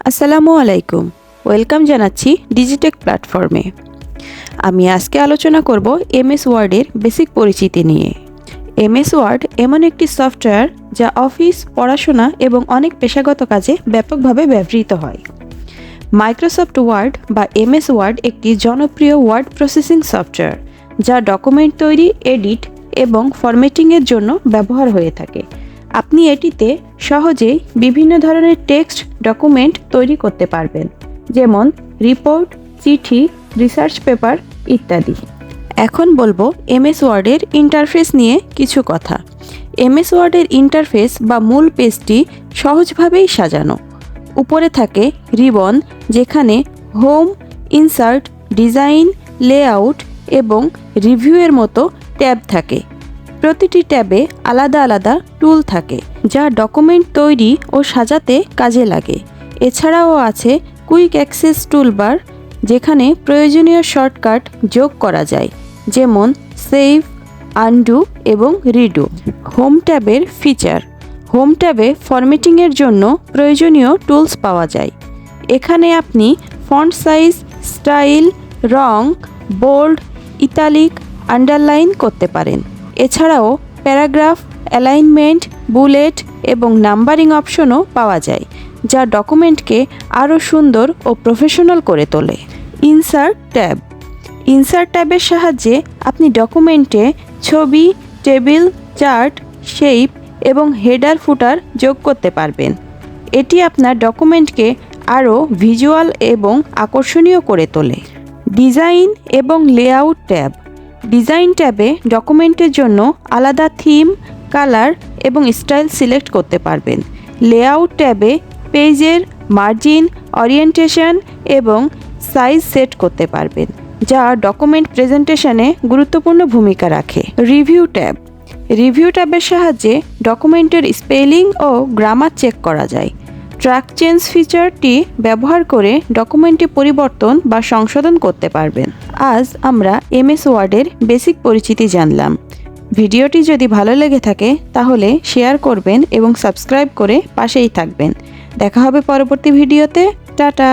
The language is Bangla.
আসসালামু আলাইকুম, ওয়েলকাম জানাচ্ছি ডিজিটেক প্ল্যাটফর্মে। আমি আজকে আলোচনা করব এমএস ওয়ার্ডের বেসিক পরিচিতি নিয়ে। এমএস ওয়ার্ড এমন একটি সফটওয়্যার যা অফিস, পড়াশোনা এবং অনেক পেশাগত কাজে ব্যাপকভাবে ব্যবহৃত হয়। মাইক্রোসফট ওয়ার্ড বা এমএস ওয়ার্ড একটি জনপ্রিয় ওয়ার্ড প্রসেসিং সফটওয়্যার যা ডকুমেন্ট তৈরি, এডিট এবং ফরম্যাটিংয়ের জন্য ব্যবহার হয়ে থাকে। আপনি এটিতে সহজেই বিভিন্ন ধরনের টেক্সট ডকুমেন্ট তৈরি করতে পারবেন, যেমন রিপোর্ট, চিঠি, রিসার্চ পেপার ইত্যাদি। এখন বলবো এমএস ওয়ার্ডের ইন্টারফেস নিয়ে কিছু কথা। এমএস ওয়ার্ডের ইন্টারফেস বা মূল পেজটি সহজভাবেই সাজানো। উপরে থাকে রিবন, যেখানে হোম, ইনসার্ট, ডিজাইন, লেআউট এবং রিভিউয়ের মতো ট্যাব থাকে। প্রতিটি ট্যাবে আলাদা আলাদা টুল থাকে যা ডকুমেন্ট তৈরি ও সাজাতে কাজে লাগে। এছাড়াও আছে কুইক অ্যাক্সেস টুলবার, যেখানে প্রয়োজনীয় শর্টকাট যোগ করা যায়, যেমন সেভ, আনডু এবং রিডু। হোম ট্যাবের ফিচার: হোম ট্যাবে ফরম্যাটিংয়ের জন্য প্রয়োজনীয় টুলস পাওয়া যায়। এখানে আপনি ফন্ট সাইজ, স্টাইল, রং, বোল্ড, ইতালিক, আন্ডারলাইন করতে পারেন। এছাড়াও প্যারাগ্রাফ, অ্যালাইনমেন্ট, বুলেট এবং নাম্বারিং অপশনও পাওয়া যায়, যা ডকুমেন্টকে আরও সুন্দর ও প্রফেশনাল করে তোলে। ইনসার্ট ট্যাব: ইনসার্ট ট্যাবের সাহায্যে আপনি ডকুমেন্টে ছবি, টেবিল, চার্ট, শেপ এবং হেডার, ফুটার যোগ করতে পারবেন। এটি আপনার ডকুমেন্টকে আরও ভিজুয়াল এবং আকর্ষণীয় করে তোলে। ডিজাইন এবং লেআউট ট্যাব: ডিজাইন ট্যাবে ডকুমেন্টের জন্য আলাদা থিম, কালার এবং স্টাইল সিলেক্ট করতে পারবেন। লেআউট ট্যাবে পেজের মার্জিন, ওরিয়েন্টেশন এবং সাইজ সেট করতে পারবেন, যা ডকুমেন্ট প্রেজেন্টেশনে গুরুত্বপূর্ণ ভূমিকা রাখে। রিভিউ ট্যাব: রিভিউ ট্যাবের সাহায্যে ডকুমেন্টের স্পেলিং ও গ্রামার চেক করা যায়। ট্র্যাক চেঞ্জ ফিচারটি ব্যবহার করে ডকুমেন্টে পরিবর্তন বা সংশোধন করতে পারবেন। আজ আমরা এমএস ওয়ার্ডের বেসিক পরিচিতি জানলাম। ভিডিওটি যদি ভালো লেগে থাকে তাহলে শেয়ার করবেন এবং সাবস্ক্রাইব করে পাশেই থাকবেন। দেখা হবে পরবর্তী ভিডিওতে। টাটা।